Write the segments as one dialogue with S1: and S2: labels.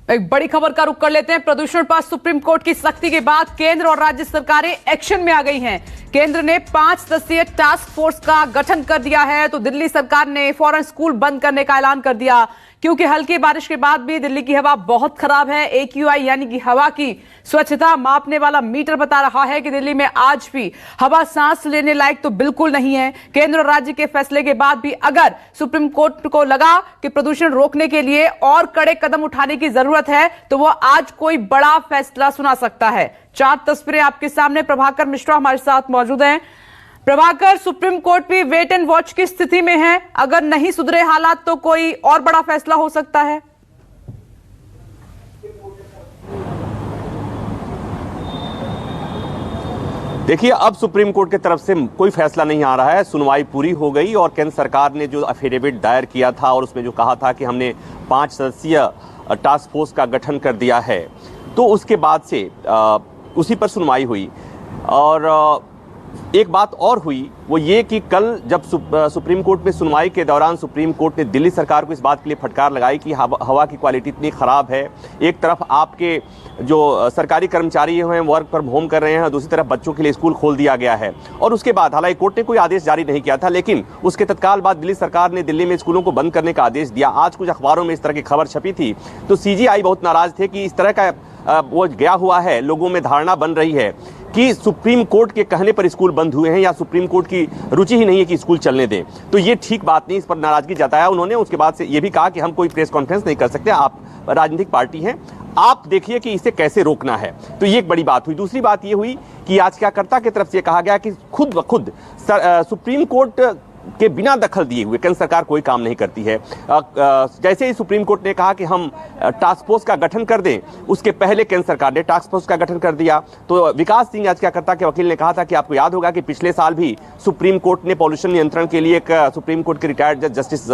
S1: एक बड़ी खबर का रुख कर लेते हैं। प्रदूषण पर सुप्रीम कोर्ट की सख्ती के बाद केंद्र और राज्य सरकारें एक्शन में आ गई हैं। केंद्र ने 5 सदस्यीय टास्क फोर्स का गठन कर दिया है, तो दिल्ली सरकार ने फौरन स्कूल बंद करने का ऐलान कर दिया, क्योंकि हल्की बारिश के बाद भी दिल्ली की हवा बहुत खराब है। AQI यानी कि हवा की स्वच्छता मापने वाला मीटर बता रहा है कि दिल्ली में आज भी हवा सांस लेने लायक तो बिल्कुल नहीं है। केंद्र और राज्य के फैसले के बाद भी अगर सुप्रीम कोर्ट को लगा कि प्रदूषण रोकने के लिए और कड़े कदम उठाने की जरूरत है, तो वो आज कोई बड़ा फैसला सुना सकता है। 4 तस्वीरें आपके सामने। प्रभाकर मिश्रा हमारे साथ मौजूद हैं। प्रभाकर, सुप्रीम कोर्ट भी वेट एंड वॉच की स्थिति में है। अगर नहीं सुधरे हालात तो कोई और बड़ा फैसला हो सकता है।
S2: देखिए, अब सुप्रीम कोर्ट की तरफ से कोई फैसला नहीं आ रहा है। सुनवाई पूरी हो गई और केंद्र सरकार ने जो एफिडेविट दायर किया था और उसमें जो कहा था कि हमने 5 सदस्यीय टास्क फोर्स का गठन कर दिया है, तो उसके बाद से उसी पर सुनवाई हुई। और एक बात और हुई, वो ये कि कल जब सुप्रीम कोर्ट में सुनवाई के दौरान सुप्रीम कोर्ट ने दिल्ली सरकार को इस बात के लिए फटकार लगाई कि हवा की क्वालिटी इतनी ख़राब है। एक तरफ आपके जो सरकारी कर्मचारी हैं वर्क फ्रॉम होम कर रहे हैं, दूसरी तरफ बच्चों के लिए स्कूल खोल दिया गया है। और उसके बाद हालांकि कोर्ट ने कोई आदेश जारी नहीं किया था, लेकिन उसके तत्काल बाद दिल्ली सरकार ने दिल्ली में स्कूलों को बंद करने का आदेश दिया। आज कुछ अखबारों में इस तरह की खबर छपी थी, तो CGI बहुत नाराज थे कि इस तरह का वो गया हुआ है, लोगों में धारणा बन रही है कि सुप्रीम कोर्ट के कहने पर स्कूल बंद हुए हैं या सुप्रीम कोर्ट की रुचि ही नहीं है कि स्कूल चलने दें। तो ये ठीक बात नहीं, इस पर नाराजगी जताया उन्होंने। उसके बाद से ये भी कहा कि हम कोई प्रेस कॉन्फ्रेंस नहीं कर सकते, आप राजनीतिक पार्टी हैं, आप देखिए कि इसे कैसे रोकना है। तो ये एक बड़ी बात हुई। दूसरी बात ये हुई कि याचिकाकर्ता की तरफ से कहा गया कि खुद ब खुद सुप्रीम कोर्ट के बिना दखल दिए हुए केंद्र सरकार कोई काम नहीं करती है। जैसे ही सुप्रीम कोर्ट ने कहा कि हम टास्क फोर्स का गठन कर दें, उसके पहले केंद्र सरकार ने टास्क फोर्स का गठन कर दिया। तो विकास सिंह याचिकाकर्ता के वकील ने कहा था कि आपको याद होगा कि पिछले साल भी सुप्रीम कोर्ट ने पॉल्यूशन नियंत्रण के लिए एक सुप्रीम कोर्ट के रिटायर्ड जज जस्टिस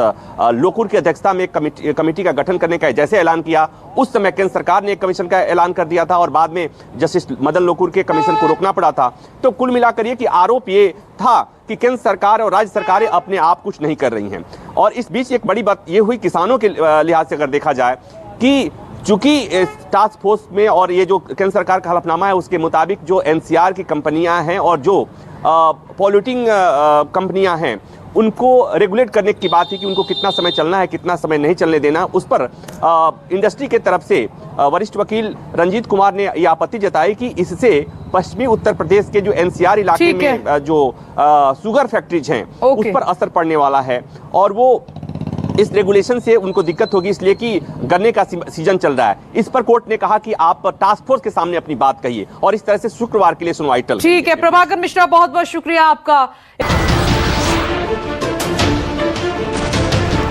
S2: लोकुर की अध्यक्षता में एक कमेटी का गठन करने का जैसे ऐलान किया, उस समय केंद्र सरकार ने एक कमीशन का ऐलान कर दिया था और बाद में जस्टिस मदन लोकुर के कमीशन को रोकना पड़ा था। तो कुल मिलाकर ये कि आरोप ये था कि केंद्र सरकार और राज्य सरकारें अपने आप कुछ नहीं कर रही हैं। और इस बीच एक बड़ी बात ये हुई किसानों के लिहाज से अगर देखा जाए कि चूंकि टास्क फोर्स में और ये जो केंद्र सरकार का हलफनामा है उसके मुताबिक जो NCR की कंपनियां हैं और जो पॉल्यूटिंग कंपनियां हैं उनको रेगुलेट करने की बात है कि उनको कितना समय चलना है, कितना समय नहीं चलने देना। उस पर इंडस्ट्री के तरफ से वरिष्ठ वकील रंजीत कुमार ने यह आपत्ति जताई कि इससे पश्चिमी उत्तर प्रदेश के जो NCR इलाके में जो शुगर फैक्ट्रीज हैं उस पर असर पड़ने वाला है और वो इस रेगुलेशन से उनको दिक्कत होगी, इसलिए कि गन्ने का सीजन चल रहा है। इस पर कोर्ट ने कहा कि आप टास्क फोर्स के सामने अपनी बात कहिए और इस तरह से शुक्रवार के लिए सुनवाई टल।
S1: ठीक है प्रभाकर मिश्रा, बहुत बहुत शुक्रिया आपका।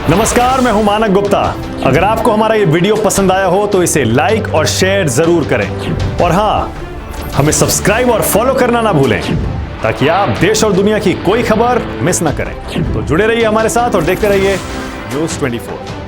S3: नमस्कार, मैं हूं मानक गुप्ता। अगर आपको हमारा ये वीडियो पसंद आया हो तो इसे लाइक और शेयर जरूर करें और हाँ, हमें सब्सक्राइब और फॉलो करना ना भूलें ताकि आप देश और दुनिया की कोई खबर मिस ना करें। तो जुड़े रहिए हमारे साथ और देखते रहिए News 24।